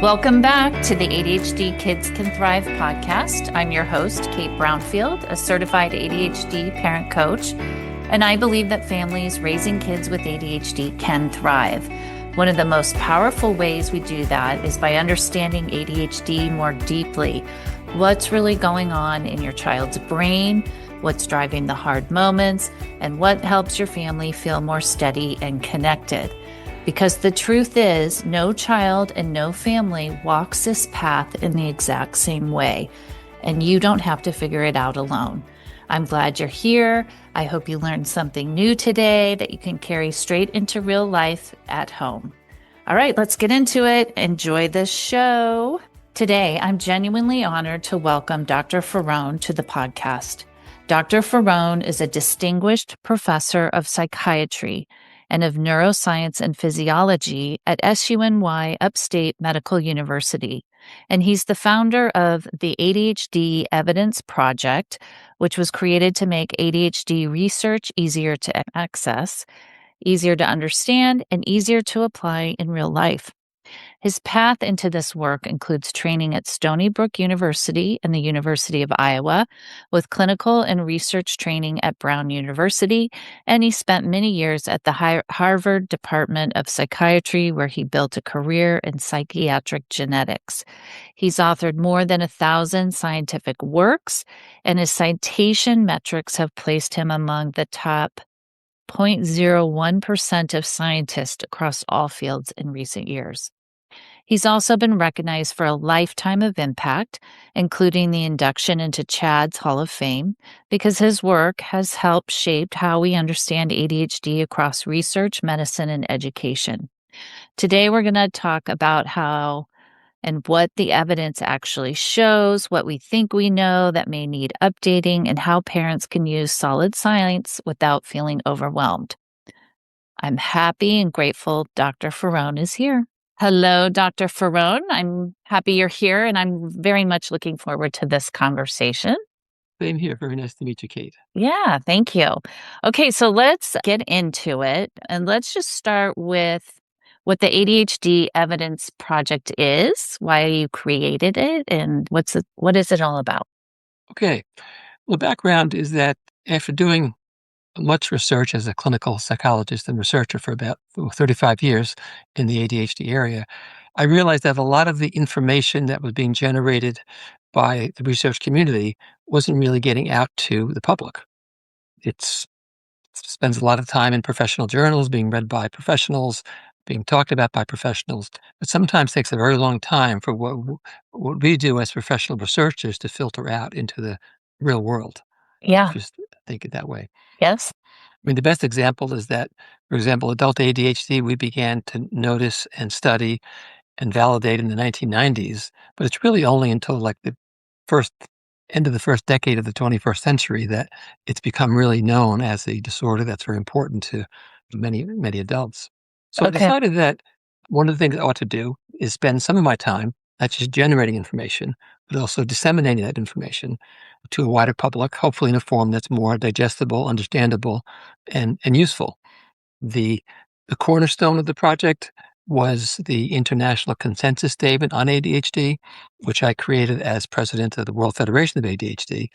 Welcome back to the ADHD Kids Can Thrive podcast. I'm your host, Kate Brownfield, a certified ADHD parent coach, and I believe that families raising kids with ADHD can thrive. One of the most powerful ways we do that is by understanding ADHD more deeply. What's really going on in your child's brain, what's driving the hard moments, and what helps your family feel more steady and connected. Because the truth is, no child and no family walks this path in the exact same way, and you don't have to figure it out alone. I'm glad you're here. I hope you learned something new today that you can carry straight into real life at home. All right, let's get into it. Enjoy this show. Today, I'm genuinely honored to welcome Dr. Faraone to the podcast. Dr. Faraone is a distinguished professor of psychiatry and of neuroscience and physiology at SUNY Upstate Medical University. And he's the founder of the ADHD Evidence Project, which was created to make ADHD research easier to access, easier to understand, and easier to apply in real life. His path into this work includes training at Stony Brook University and the University of Iowa, with clinical and research training at Brown University, and he spent many years at the Harvard Department of Psychiatry, where he built a career in psychiatric genetics. He's authored more than 1,000 scientific works, and his citation metrics have placed him among the top 0.01% of scientists across all fields in recent years. He's also been recognized for a lifetime of impact, including the induction into CHAD's Hall of Fame, because his work has helped shape how we understand ADHD across research, medicine, and education. Today, we're going to talk about how and what the evidence actually shows, what we think we know that may need updating, and how parents can use solid science without feeling overwhelmed. I'm happy and grateful Dr. Faraone is here. Hello, Dr. Faraone. I'm happy you're here, and I'm very much looking forward to this conversation. Same here. Very nice to meet you, Kate. Yeah, thank you. Okay, so let's get into it, and let's just start with what the ADHD Evidence Project is, why you created it, and what is it all about? Okay. Well, the background is that after doing much research as a clinical psychologist and researcher for about 35 years in the ADHD area, I realized that a lot of the information that was being generated by the research community wasn't really getting out to the public. It spends a lot of time in professional journals, being read by professionals, being talked about by professionals, but sometimes takes a very long time for what we do as professional researchers to filter out into the real world. Yeah. Just think it that way. Yes. I mean, the best example is that, for example, adult ADHD, we began to notice and study and validate in the 1990s, but it's really only until like the end of the first decade of the 21st century that it's become really known as a disorder that's very important to many, many adults. So I decided that one of the things I ought to do is spend some of my time not just generating information, but also disseminating that information to a wider public, hopefully in a form that's more digestible, understandable, and useful. The cornerstone of the project was the International Consensus Statement on ADHD, which I created as president of the World Federation of ADHD.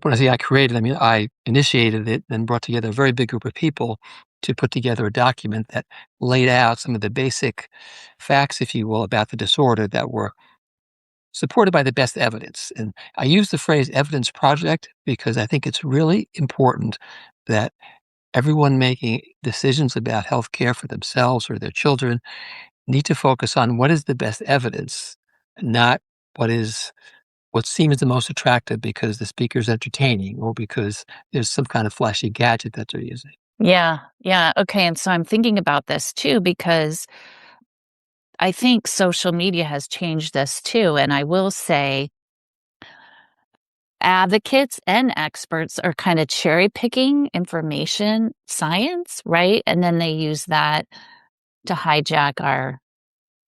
When I say I created, I mean I initiated it and brought together a very big group of people to put together a document that laid out some of the basic facts, if you will, about the disorder that were supported by the best evidence. And I use the phrase evidence project because I think it's really important that everyone making decisions about healthcare for themselves or their children need to focus on what is the best evidence, not what seems the most attractive because the speaker's entertaining or because there's some kind of flashy gadget that they're using. Yeah. Yeah. Okay. And so I'm thinking about this too, because I think social media has changed this too. And I will say advocates and experts are kind of cherry picking information science, right? And then they use that to hijack our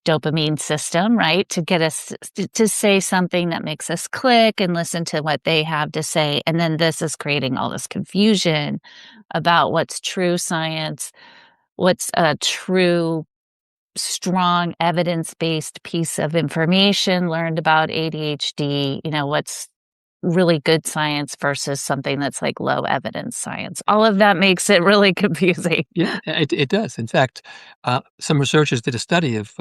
dopamine system, right? To get us to say something that makes us click and listen to what they have to say. And then this is creating all this confusion about what's true science, what's a true strong evidence-based piece of information learned about ADHD, what's really good science versus something that's like low evidence science. All of that makes it really confusing. Yeah, it does. In fact, some researchers did a study of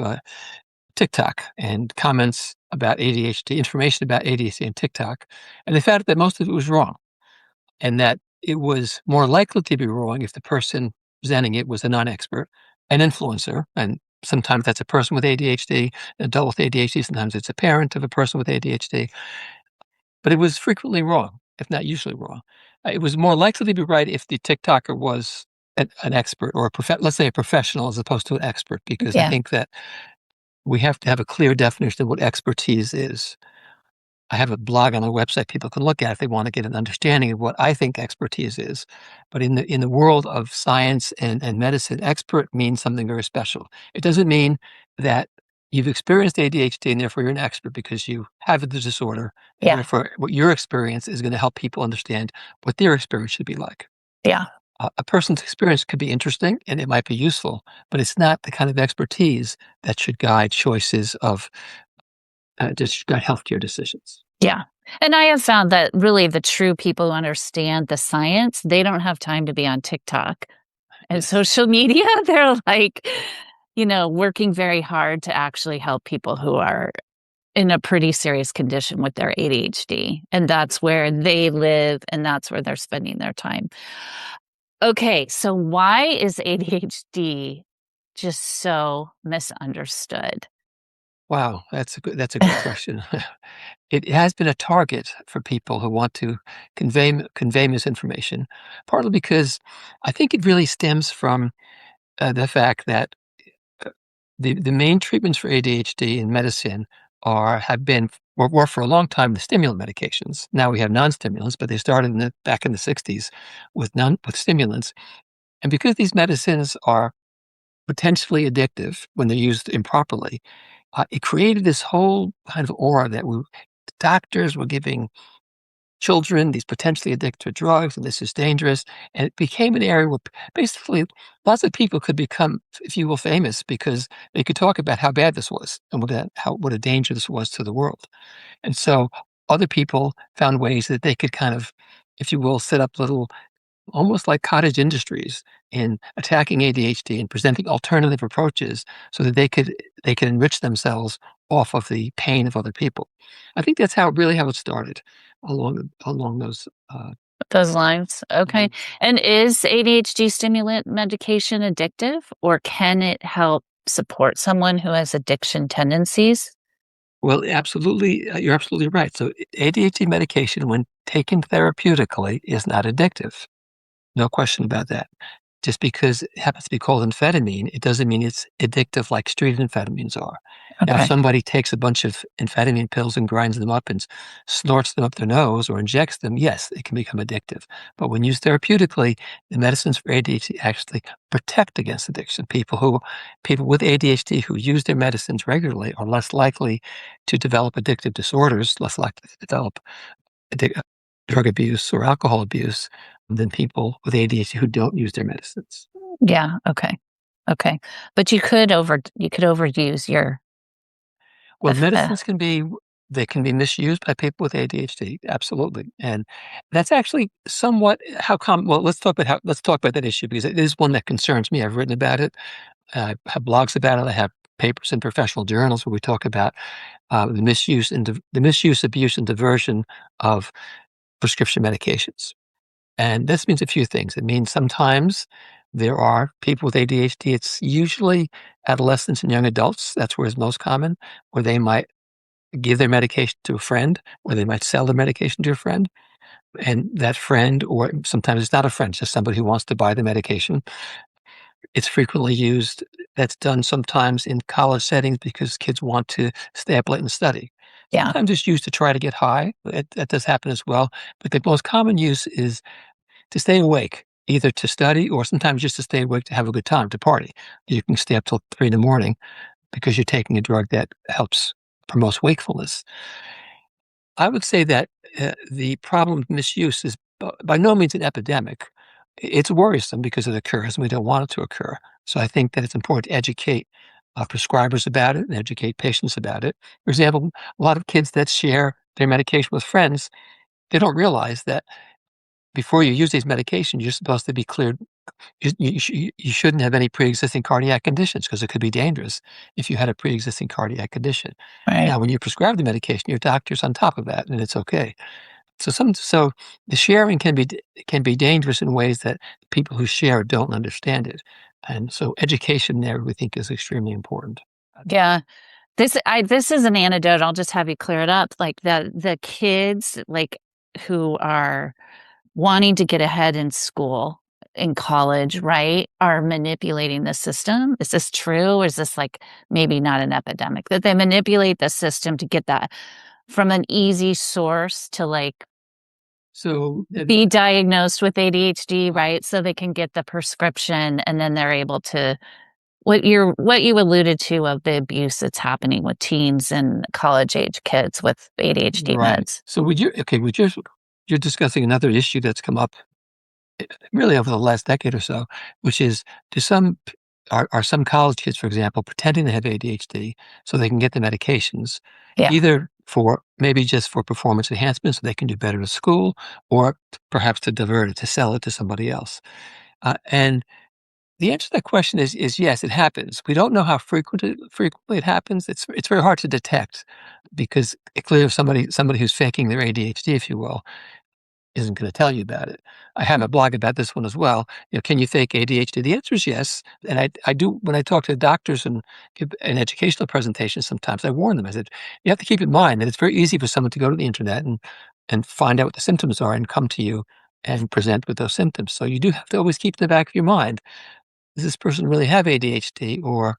TikTok and comments about ADHD, information about ADHD and TikTok, and they found that most of it was wrong, and that it was more likely to be wrong if the person presenting it was a non-expert, an influencer, and sometimes that's a person with ADHD, an adult with ADHD, sometimes it's a parent of a person with ADHD, but it was frequently wrong, if not usually wrong. It was more likely to be right if the TikToker was an expert or let's say a professional as opposed to an expert, because I Yeah. think that we have to have a clear definition of what expertise is. I have a blog on a website people can look at if they want to get an understanding of what I think expertise is. But in the world of science and medicine, expert means something very special. It doesn't mean that you've experienced ADHD and therefore you're an expert because you have the disorder, and Yeah. therefore what your experience is going to help people understand what their experience should be like. Yeah. A person's experience could be interesting and it might be useful, but it's not the kind of expertise that should guide choices of just guide healthcare decisions. Yeah. And I have found that really the true people who understand the science, they don't have time to be on TikTok and Yes. social media. They're like, working very hard to actually help people who are in a pretty serious condition with their ADHD. And that's where they live and that's where they're spending their time. Okay. So why is ADHD just so misunderstood? Wow, that's a good question. It has been a target for people who want to convey misinformation, partly because I think it really stems from the fact that uh, the main treatments for ADHD in medicine have been were for a long time the stimulant medications. Now we have non-stimulants, but they started back in the 60s with stimulants, and because these medicines are potentially addictive when they're used improperly, it created this whole kind of aura that doctors were giving children these potentially addictive drugs, and this is dangerous. And it became an area where basically lots of people could become, if you will, famous because they could talk about how bad this was and what a danger this was to the world. And so other people found ways that they could kind of, if you will, set up little almost like cottage industries in attacking ADHD and presenting alternative approaches so that they could enrich themselves off of the pain of other people. I think that's how it started along those. Those lines. Okay. Mhm. And is ADHD stimulant medication addictive or can it help support someone who has addiction tendencies? Well, absolutely, you're absolutely right. So ADHD medication, when taken therapeutically, is not addictive. No question about that. Just because it happens to be called amphetamine, it doesn't mean it's addictive like street amphetamines are. Now, if Okay. somebody takes a bunch of amphetamine pills and grinds them up and snorts them up their nose or injects them, yes, it can become addictive. But when used therapeutically, the medicines for ADHD actually protect against addiction. People with ADHD who use their medicines regularly are less likely to develop addictive disorders, less likely to develop addic drug abuse or alcohol abuse than people with ADHD who don't use their medicines. Yeah. Okay. Okay. But you could overuse your Well, uh, medicines they can be misused by people with ADHD, absolutely, and that's actually somewhat how come well, let's talk about that issue because it is one that concerns me. I've written about it. I have blogs about it. I have papers in professional journals where we talk about the misuse, abuse, and diversion of prescription medications. And this means a few things. It means sometimes there are people with ADHD. It's usually adolescents and young adults. That's where it's most common, where they might give their medication to a friend, or they might sell their medication to a friend. And that friend, or sometimes it's not a friend, it's just somebody who wants to buy the medication. It's frequently used. That's done sometimes in college settings because kids want to stay up late and study. yeah. Sometimes it's used to try to get high. That does happen as well. But the most common use is to stay awake, either to study or sometimes just to stay awake to have a good time, to party. You can stay up till 3 in the morning because you're taking a drug that helps promotes wakefulness. I would say that, the problem of misuse is by no means an epidemic. It's worrisome because it occurs, and we don't want it to occur. So I think that it's important to educate prescribers about it and educate patients about it. For example, a lot of kids that share their medication with friends, they don't realize that before you use these medications, you're supposed to be cleared. You shouldn't have any pre-existing cardiac conditions because it could be dangerous if you had a pre-existing cardiac condition. Right. Now, when you prescribe the medication, your doctor's on top of that, and it's okay. So the sharing can be dangerous in ways that people who share don't understand it, and so education there we think is extremely important. Yeah. This is an anecdote. I'll just have you clear it up. Like the kids like who are wanting to get ahead in school, in college, right, are manipulating the system. Is this true? Or is this like maybe not an epidemic that they manipulate the system to get that from an easy source to like So be diagnosed with ADHD, right? So they can get the prescription and then they're able to what you alluded to of the abuse that's happening with teens and college age kids with ADHD right. meds. So you're discussing another issue that's come up really over the last decade or so, which is do some are some college kids, for example, pretending to have ADHD so they can get the medications, Yeah. either for maybe just for performance enhancement so they can do better at school, or perhaps to divert it, to sell it to somebody else. And the answer to that question is yes, it happens. We don't know how frequently it happens. It's very hard to detect because clearly if somebody who's faking their ADHD, if you will, isn't going to tell you about it. I have a blog about this one as well. Can you fake ADHD? The answer is yes. And I do, when I talk to doctors and give an educational presentation, sometimes I warn them. I said, you have to keep in mind that it's very easy for someone to go to the internet and find out what the symptoms are and come to you and present with those symptoms. So you do have to always keep in the back of your mind, does this person really have ADHD, or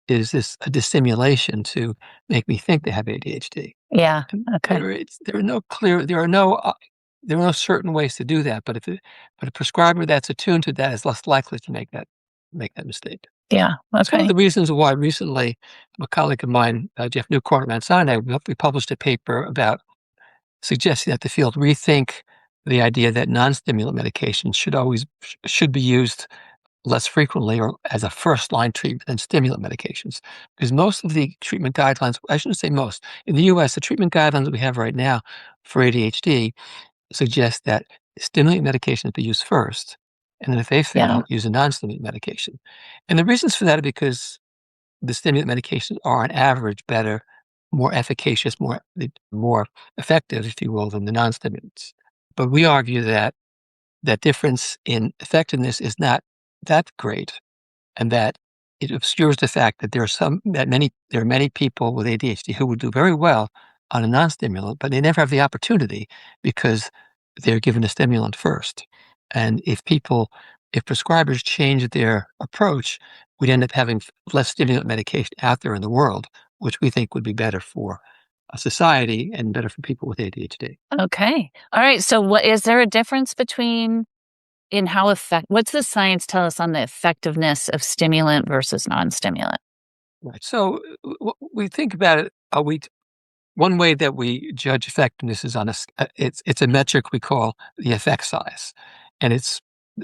is this a dissimulation to make me think they have ADHD? Yeah. And Okay. there are no certain ways to do that, but a prescriber that's attuned to that is less likely to make that mistake. Yeah. It's one of Okay. the reasons why recently a colleague of mine, Jeff Newcourt at Mount Sinai, we published a paper about suggesting that the field rethink the idea that non-stimulant medications should be used less frequently or as a first-line treatment than stimulant medications. Because most of the treatment guidelines, I shouldn't say most, in the US, the treatment guidelines that we have right now for ADHD suggest that stimulant medications be used first, and then if they Yeah. fail, use a non-stimulant medication. And the reasons for that are because the stimulant medications are on average better, more efficacious, more effective, if you will, than the non-stimulants. But we argue that that difference in effectiveness is not that great, and that it obscures the fact that there are many people with ADHD who would do very well on a non-stimulant, but they never have the opportunity because they're given a stimulant first. And if prescribers change their approach, we'd end up having less stimulant medication out there in the world, which we think would be better for a society and better for people with ADHD. Okay. All right. So what is there a difference between in how what's the science tell us on the effectiveness of stimulant versus non-stimulant? Right. So we think about it. One way that we judge effectiveness is on it's a metric we call the effect size, and it's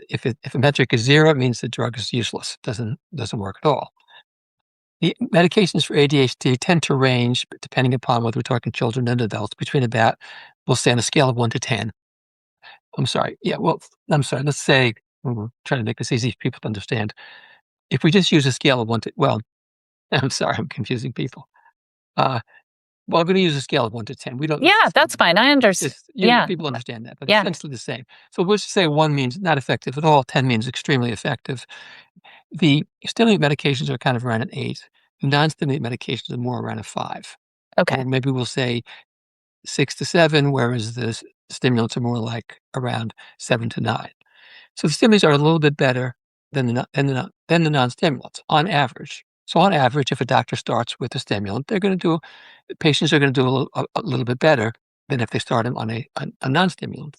if a metric is 0, it means the drug is useless, doesn't work at all. The medications for ADHD tend to range, depending upon whether we're talking children and adults, between about, we'll say on a scale of 1 to 10. I'm sorry. Yeah, well, I'm sorry. Let's say we're trying to make this easy for people to understand. If we just use a scale of 1 to, well, I'm sorry, I'm confusing people. Uh, Well, I'm gonna use a scale of 1 to 10. We don't Yeah, that's fine. I understand. just Yeah. people understand that, but Yeah. essentially the same. So let's just say 1 means not effective at all, 10 means extremely effective. The stimulant medications are kind of around an 8. Non-stimulant medications are more around a 5. Okay. Or maybe we'll say 6 to 7, whereas the stimulants are more like around 7 to 9. So the stimulants are a little bit better than the non-stimulants on average. So on average, if a doctor starts with a stimulant, patients are going to do a little bit better than if they start them on a non-stimulant.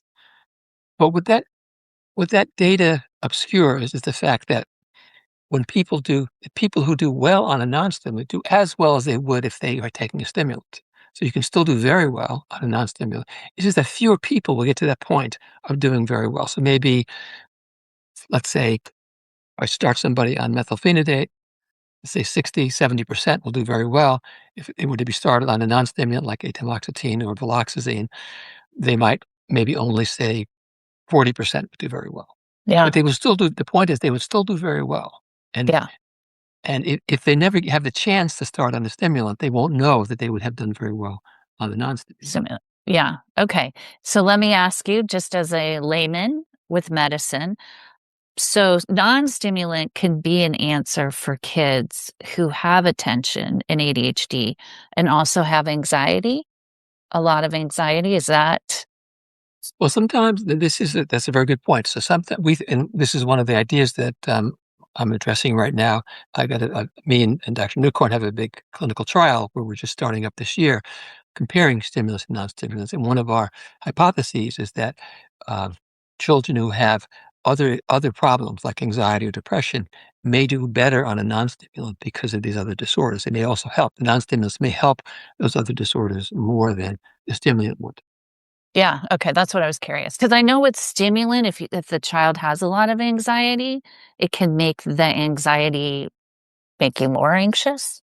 But what that data obscures is the fact that people who do well on a non-stimulant do as well as they would if they are taking a stimulant. So you can still do very well on a non-stimulant. It's just that fewer people will get to that point of doing very well. So maybe, let's say, I start somebody on methylphenidate, say 60, 70% will do very well. If it were to be started on a non-stimulant like atomoxetine or viloxazine, they might maybe only say 40% would do very well. Yeah. But they would still do, the point is they would still do very well. And Yeah. if they never have the chance to start on the stimulant, they won't know that they would have done very well on the non-stimulant. Stimulant. Yeah. Okay. So let me ask you, just as a layman with medicine, so non-stimulant can be an answer for kids who have attention and ADHD and also have anxiety, a lot of anxiety. Is that Well, sometimes that's a very good point. So sometimes and this is one of the ideas that I'm addressing right now. I got me and Dr. Newcorn have a big clinical trial where we're just starting up this year, comparing stimulus and non-stimulants. And one of our hypotheses is that uh, children who have other problems like anxiety or depression may do better on a non-stimulant because of these other disorders. They may also help. The non-stimulants may help those other disorders more than the stimulant would. yeah, okay, that's what I was curious. Because I know with stimulant, if the child has a lot of anxiety, it can make the anxiety make you more anxious?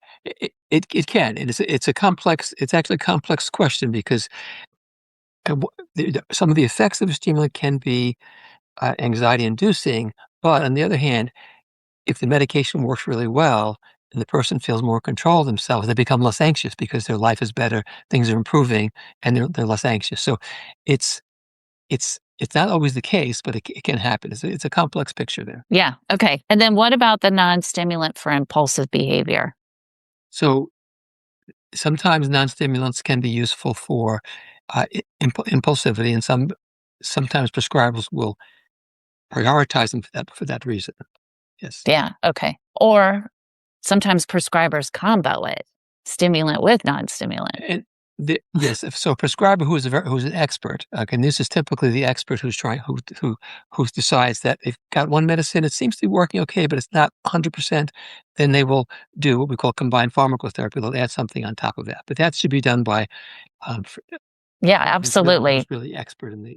It can, and it's actually a complex question because some of the effects of a stimulant can be anxiety inducing, but on the other hand, if the medication works really well and the person feels more control of themselves, they become less anxious because their life is better, things are improving, and they're less anxious. So it's it's not always the case, but it can happen. It's a complex picture there. Yeah, okay. And then what about the non-stimulant for impulsive behavior? So sometimes non-stimulants can be useful for impulsivity, and sometimes prescribers will prioritize them for that reason. Yes. Yeah, okay. Or sometimes prescribers combo it, stimulant with non-stimulant. And yes, if so, a prescriber who's an expert, and this is typically the expert who's trying who decides that they've got one medicine, it seems to be working okay, but it's not 100%, then they will do what we call combined pharmacotherapy. They'll add something on top of that, but that should be done by um, Yeah, who's absolutely. really expert in the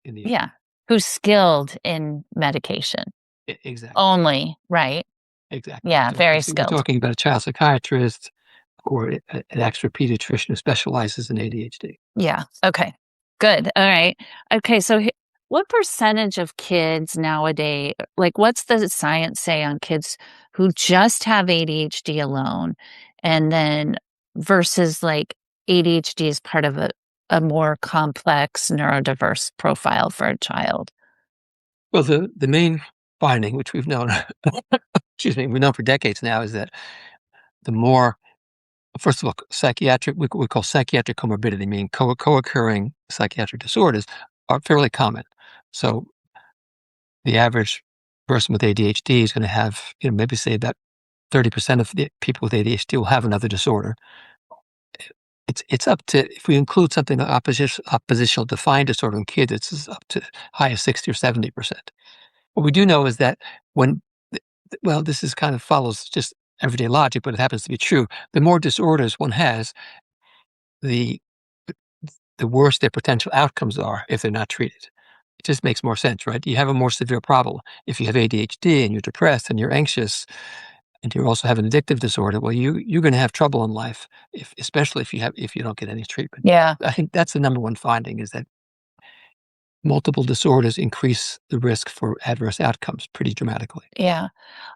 Yeah. Who's skilled in medication exactly. only, right? Exactly. Yeah, very We're skilled. talking about a child psychiatrist or an expert pediatrician who specializes in ADHD. Yeah. Okay. Good. All right. Okay. So, what percentage of kids nowadays, like, what's the science say on kids who just have ADHD alone, and then versus like ADHD is part of a more complex neurodiverse profile for a child? Well, the main finding, which we've known, excuse me, we've known for decades now, is that the more, first of all, we call psychiatric comorbidity, meaning co-occurring psychiatric disorders, are fairly common. So the average person with ADHD is going to have, maybe say about 30% of the people with ADHD will have another disorder. It's up to, if we include something like oppositional defiant disorder in kids, it's up to high as 60 or 70%. What we do know is that when, well, this is kind of follows just everyday logic, but it happens to be true. The more disorders one has, the the worse their potential outcomes are if they're not treated. It just makes more sense, right? You have a more severe problem. If you have ADHD and you're depressed and you're anxious and you also have an addictive disorder, well, you're going to have trouble in life, especially if you don't get any treatment. Yeah. I think that's the number one finding is that multiple disorders increase the risk for adverse outcomes pretty dramatically. Yeah.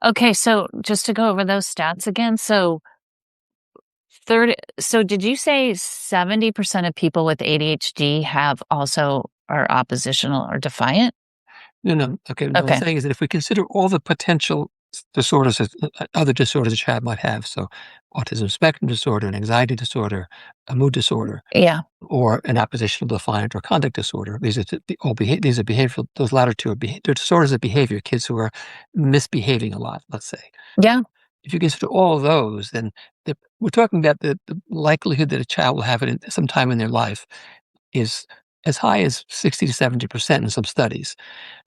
Okay. So, just to go over those stats again. So, 30, so did you say 70% of people with ADHD have also are oppositional or defiant? No, no. Okay. No, what I'm Okay. saying is that if we consider all the potential disorders, other disorders a child might have, so autism spectrum disorder, an anxiety disorder, a mood disorder, Yeah. or an oppositional defiant or conduct disorder. These are behavioral. Those latter two are they're disorders of behavior. Kids who are misbehaving a lot. Let's say Yeah. if you consider all of those, then we're talking about the likelihood that a child will have it sometime in their life is as high as 60 to 70% in some studies.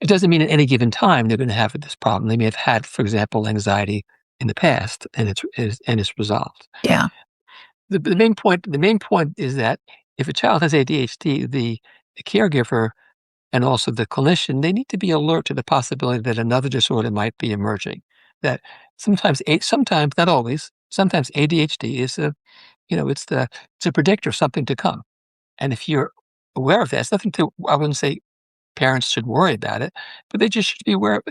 It doesn't mean at any given time they're going to have this problem. They may have had, for example, anxiety in the past, and it's resolved. Yeah. The main point is that if a child has ADHD, the caregiver and also the clinician, they need to be alert to the possibility that another disorder might be emerging. That sometimes, not always, sometimes ADHD is it's a predictor of something to come. And if you're aware of that, it's nothing to, I wouldn't say parents should worry about it, but they just should be aware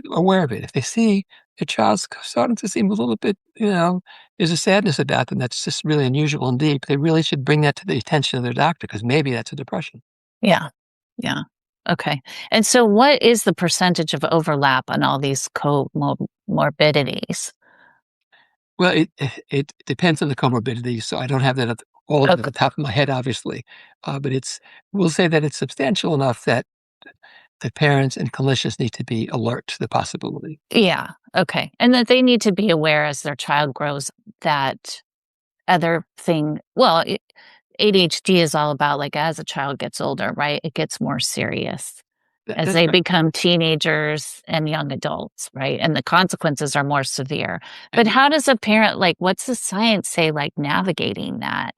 of it. If they see their child's starting to seem a little bit, there's a sadness about them that's just really unusual indeed, they really should bring that to the attention of their doctor because maybe that's a depression. Yeah. Yeah. Okay. And so what is the percentage of overlap on all these comorbidities? Well, it depends on the comorbidity, so I don't have that all of it at Okay. the top of my head, obviously, but we'll say that it's substantial enough that the parents and clinicians need to be alert to the possibility. Yeah. Okay. And that they need to be aware as their child grows that other thing. Well, ADHD is all about like as a child gets older, right? It gets more serious as That's they right, become teenagers and young adults, right? And the consequences are more severe. But and how does a parent like what's the science say like navigating that?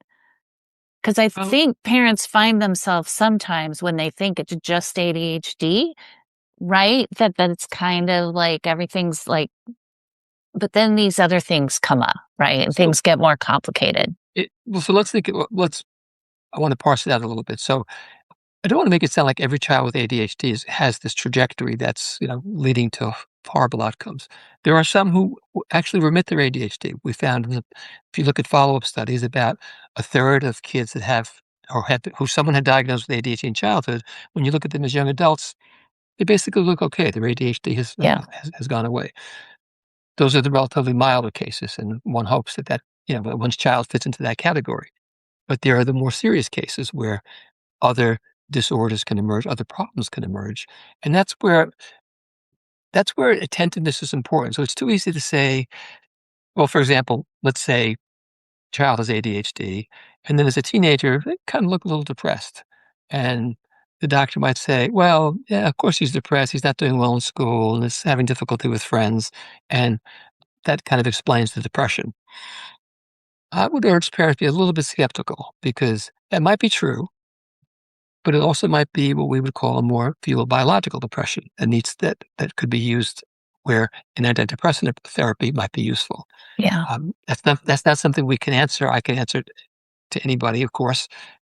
Because I well, think parents find themselves sometimes when they think it's just ADHD, right? That it's kind of like everything's like, but then these other things come up, right? And so things get more complicated. so let's think. Let's. I want to parse it out a little bit. So I don't want to make it sound like every child with ADHD has this trajectory that's leading to horrible outcomes. There are some who actually remit their ADHD. We found if you look at follow-up studies, about a third of kids that have or have who someone had diagnosed with ADHD in childhood, when you look at them as young adults, they basically look okay. Their ADHD Yeah. has gone away. Those are the relatively milder cases, and one hopes that one's child fits into that category. But there are the more serious cases where other disorders can emerge, other problems can emerge, and that's where attentiveness is important. So it's too easy to say, well, for example, let's say child has ADHD, and then as a teenager, they kind of look a little depressed, and the doctor might say, "Well, yeah, of course he's depressed. He's not doing well in school, and is having difficulty with friends," and that kind of explains the depression. I would urge parents to be a little bit skeptical because that might be true, but it also might be what we would call a more fetal biological depression that could be used where an antidepressant therapy might be useful. Yeah. That's not something we can answer. I can answer to anybody, of course,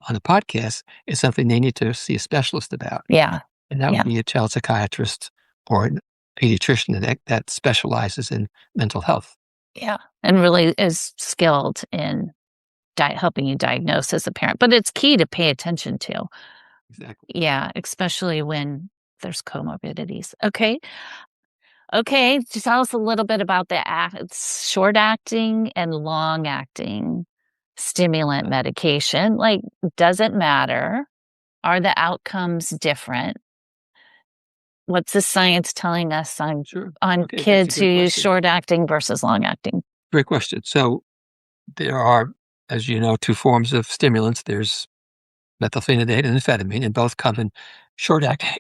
on the podcast. It's something they need to see a specialist about, Yeah. and that would Yeah. be a child psychiatrist or a pediatrician that specializes in mental health. Yeah. And really is skilled in helping you diagnose as a parent. But it's key to pay attention to. Exactly. Yeah. Especially when there's comorbidities. Okay. Okay. Just tell us a little bit about the short acting and long acting stimulant medication. Like, does it matter? Are the outcomes different? What's the science telling us Sure. on Okay, that's a kids who great use question. short acting versus long acting? Great question. So there are, as you know, two forms of stimulants. There's methylphenidate and amphetamine, and both come in short-acting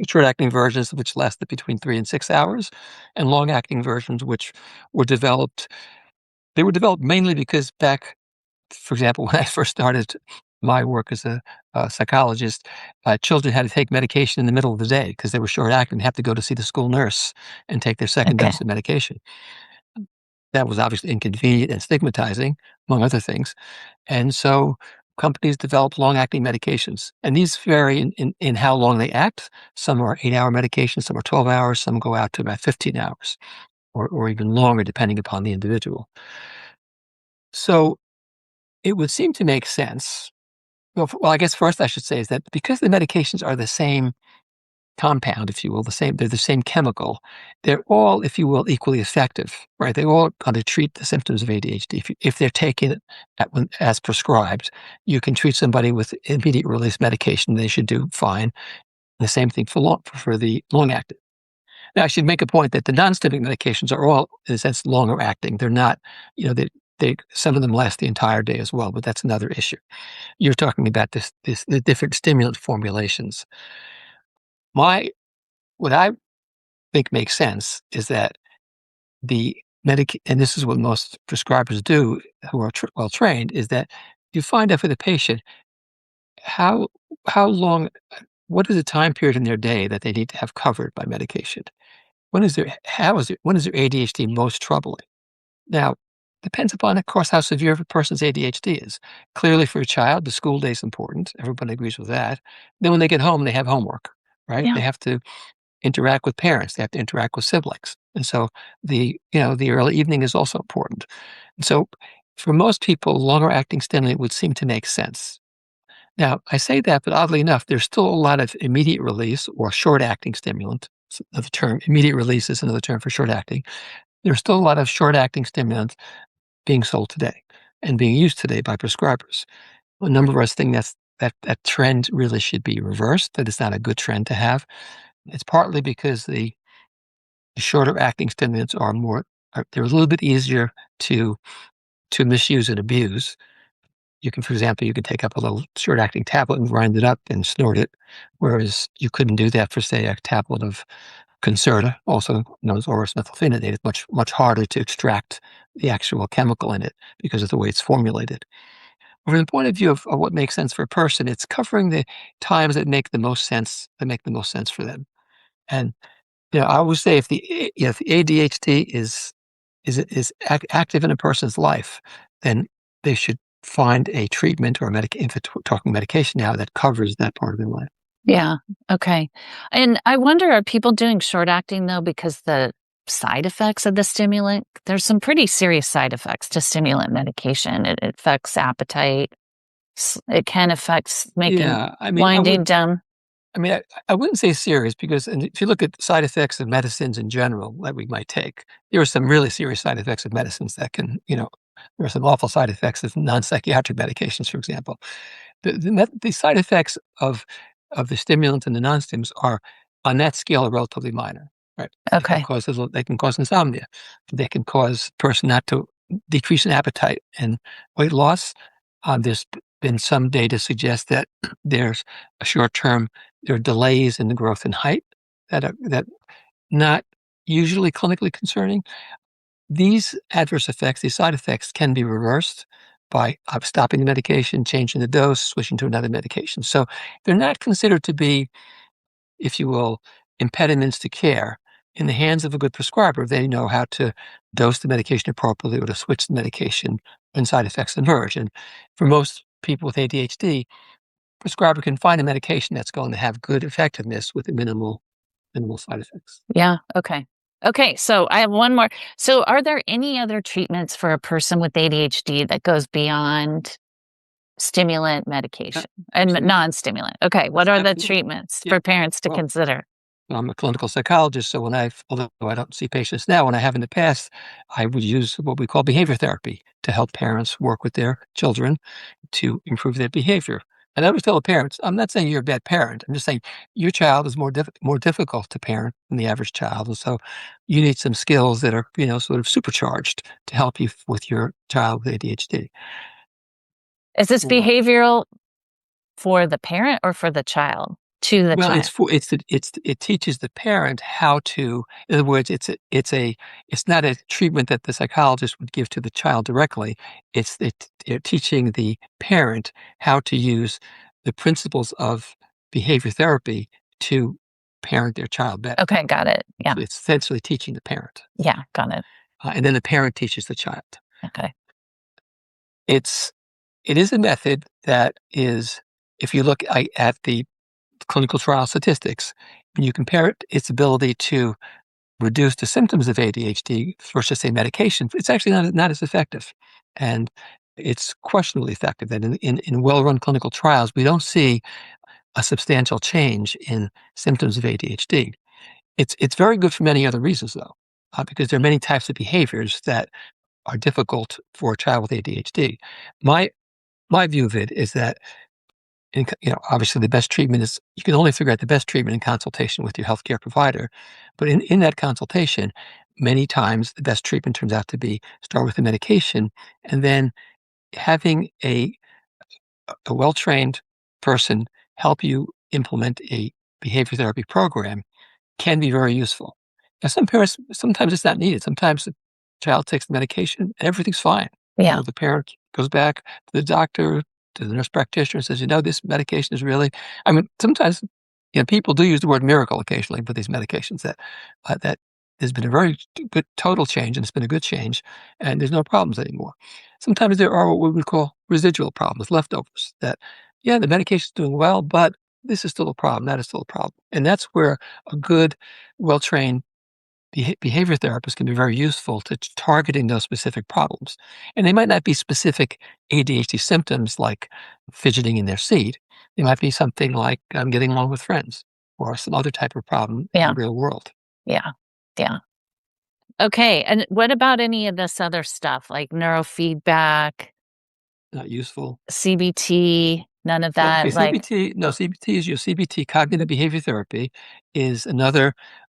short-acting versions which lasted between 3 and 6 hours, and long-acting versions which were developed they were developed mainly because back, for example, when I first started my work as a psychologist, children had to take medication in the middle of the day because they were short-acting and have to go to see the school nurse and take their second Okay. dose of medication. That was obviously inconvenient and stigmatizing, among other things. And so companies develop long-acting medications, and these vary in how long they act. Some are 8-hour medications, some are 12 hours, some go out to about 15 hours or even longer, depending upon the individual. So it would seem to make sense. Well, I guess first I should say is that because the medications are the same compound, if you will, they're the same chemical. They're all, if you will, equally effective, right? They all kind of treat the symptoms of ADHD. If they're taken as prescribed, you can treat somebody with immediate release medication. They should do fine. The same thing for the long acting. Now, I should make a point that the non-stimulant medications are all, in a sense, longer acting. They're not, they some of them last the entire day as well, but that's another issue. You're talking about the different stimulant formulations. My what I think makes sense is that the and this is what most prescribers do who are well trained, is that you find out for the patient how how long what is the time period in their day that they need to have covered by medication. when is their ADHD most troubling? Now, depends upon, of course, how severe a person's ADHD is. Clearly, for a child, the school day is important. Everybody agrees with that. Then when they get home, they have homework, right? Yeah. They have to interact with parents. They have to interact with siblings. And so the early evening is also important. And so for most people, longer acting stimulant would seem to make sense. Now, I say that, but oddly enough, there's still a lot of immediate release or short acting stimulant. The term immediate release is another term for short acting. There's still a lot of short acting stimulants being sold today and being used today by prescribers. A number of us think that trend really should be reversed, that it's not a good trend to have. It's partly because the shorter acting stimulants they're a little bit easier to misuse and abuse. You can, for example, you could take up a little short acting tablet and grind it up and snort it, whereas you couldn't do that for, say, a tablet of Concerta, also known as oral methylphenidate. It's much harder to extract the actual chemical in it because of the way it's formulated. From the point of view of what makes sense for a person, it's covering the times that make the most sense for them. And I always say if the ADHD is active in a person's life, then they should find a treatment or if we're talking medication now, that covers that part of their life. Yeah. Okay. And I wonder, are people doing short acting though because the side effects of the stimulant? There's some pretty serious side effects to stimulant medication. It affects appetite. It can affect making Yeah, I mean, winding down. I wouldn't say serious because if you look at side effects of medicines in general that we might take, there are some really serious side effects of medicines that there are some awful side effects of non-psychiatric medications, for example. The side effects of the stimulants and the non-stims are, on that scale, are relatively minor, right? Okay. They can cause insomnia. They can cause a person not to decrease in appetite and weight loss. There's been some data suggest that there's there are delays in the growth in height that not usually clinically concerning. These adverse effects, these side effects, can be reversed by stopping the medication, changing the dose, switching to another medication. So they're not considered to be, if you will, impediments to care. In the hands of a good prescriber, they know how to dose the medication appropriately or to switch the medication when side effects emerge. And for most people with ADHD, prescriber can find a medication that's going to have good effectiveness with minimal side effects. Yeah. Okay. Okay. So I have one more. So are there any other treatments for a person with ADHD that goes beyond stimulant medication and non-stimulant? Okay. What are the Absolutely. treatments Yeah. for parents to Well, consider? I'm a clinical psychologist, so although I don't see patients now, when I have in the past, I would use what we call behavior therapy to help parents work with their children to improve their behavior. And I always tell the parents, I'm not saying you're a bad parent. I'm just saying your child is more difficult to parent than the average child, and so you need some skills that are sort of supercharged to help you with your child with ADHD. Is this Or behavioral for the parent or for the child? To the Well, child. it teaches the parent how to. In other words, it's not a treatment that the psychologist would give to the child directly. They're teaching the parent how to use the principles of behavior therapy to parent their child better. Okay. Got it. Yeah. So it's essentially teaching the parent, Yeah. Got it. and then the parent teaches the child. Okay. It is a method that is, if you look at the clinical trial statistics, when you compare its ability to reduce the symptoms of ADHD versus, say, medication, it's actually not as effective. And it's questionably effective. That in well-run clinical trials, we don't see a substantial change in symptoms of ADHD. It's very good for many other reasons, though, because there are many types of behaviors that are difficult for a child with ADHD. My view of it is that obviously the best treatment is you can only figure out the best treatment in consultation with your healthcare provider. But in that consultation, many times the best treatment turns out to be start with the medication and then having a well-trained person help you implement a behavior therapy program can be very useful. Now, some parents, sometimes it's not needed. Sometimes the child takes the medication and everything's fine. Yeah. The parent goes back to the doctor, to the nurse practitioner, and says, this medication is really, sometimes, people do use the word miracle occasionally with these medications that there's been a very good total change, and it's been a good change, and there's no problems anymore. Sometimes there are what we would call residual problems, leftovers, that, yeah, the medication's doing well, but this is still a problem, that is still a problem. And that's where a good, well-trained behavior therapist can be very useful to targeting those specific problems. And they might not be specific ADHD symptoms like fidgeting in their seat. It might be something like getting along with friends or some other type of problem in Yeah. the real world. Yeah. Yeah. Okay. And what about any of this other stuff like neurofeedback, Not useful. CBT, none of No, okay, that? Like, CBT is your CBT, cognitive behavior therapy, is another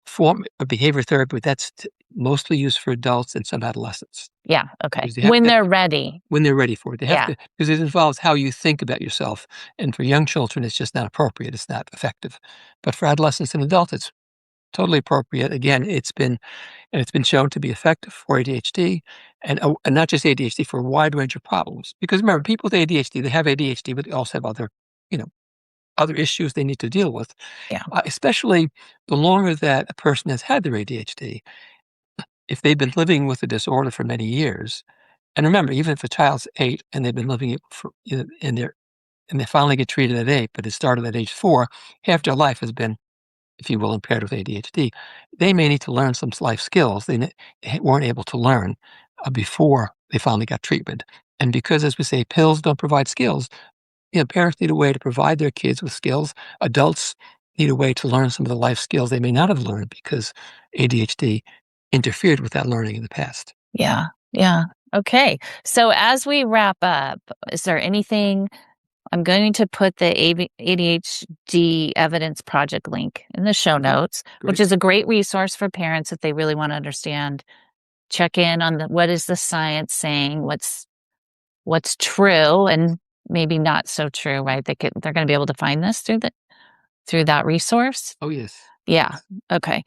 form of behavior therapy that's mostly used for adults and some adolescents. yeah. Okay. Because they have When to, they're ready. when they're ready for it, they have Yeah. to, because it involves how you think about yourself. And for young children, it's just not appropriate. It's not effective. But for adolescents and adults, it's totally appropriate. Again, it's been shown to be effective for ADHD and not just ADHD, for a wide range of problems. Because remember, people with ADHD, they have ADHD, but they also have other, you know, other issues they need to deal with. Yeah. Especially the longer that a person has had their ADHD, if they've been living with the disorder for many years. And remember, even if a child's 8 and they've been living it for, and they finally get treated at 8, but it started at age 4, half their life has been, if you will, impaired with ADHD. They may need to learn some life skills they weren't able to learn before they finally got treatment. And because, as we say, pills don't provide skills, parents need a way to provide their kids with skills. Adults need a way to learn some of the life skills they may not have learned because ADHD interfered with that learning in the past. Yeah. Yeah. Okay. So as we wrap up, is there anything? I'm going to put the ADHD Evidence Project link in the show notes, which Great. is a great resource for parents if they really want to understand. Check in on what is the science saying, what's true and maybe not so true, right? They're going to be able to find this through that resource. Oh, yes. Yeah. Yes. Okay.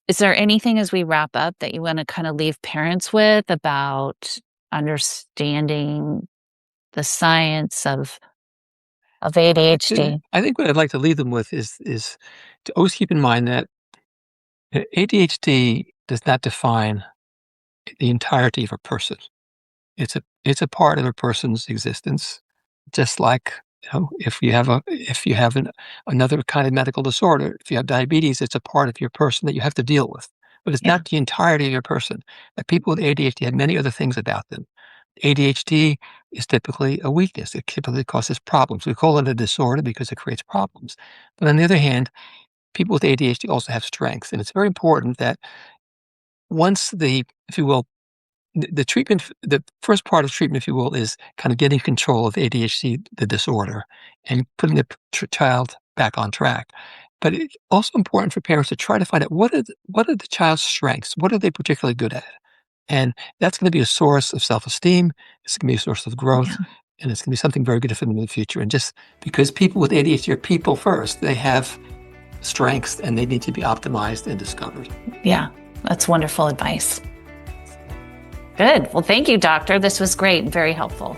Is there anything as we wrap up that you want to kind of leave parents with about understanding the science of ADHD? I think what I'd like to leave them with is to always keep in mind that ADHD does not define the entirety of a person. It's a part of a person's existence, just like, if you have another kind of medical disorder, if you have diabetes, it's a part of your person that you have to deal with, but it's Yeah. not the entirety of your person. Like people with ADHD have many other things about them. ADHD is typically a weakness. It typically causes problems. We call it a disorder because it creates problems. But on the other hand, people with ADHD also have strengths, and it's very important that once if you will, the treatment, the first part of treatment, if you will, is kind of getting control of ADHD, the disorder, and putting the child back on track. But it's also important for parents to try to find out what are the child's strengths? What are they particularly good at? And that's going to be a source of self-esteem. It's going to be a source of growth, Yeah. and it's going to be something very good for them in the future. And just because people with ADHD are people first, they have strengths and they need to be optimized and discovered. Yeah. That's wonderful advice. Good. Well, thank you, doctor. This was great and very helpful.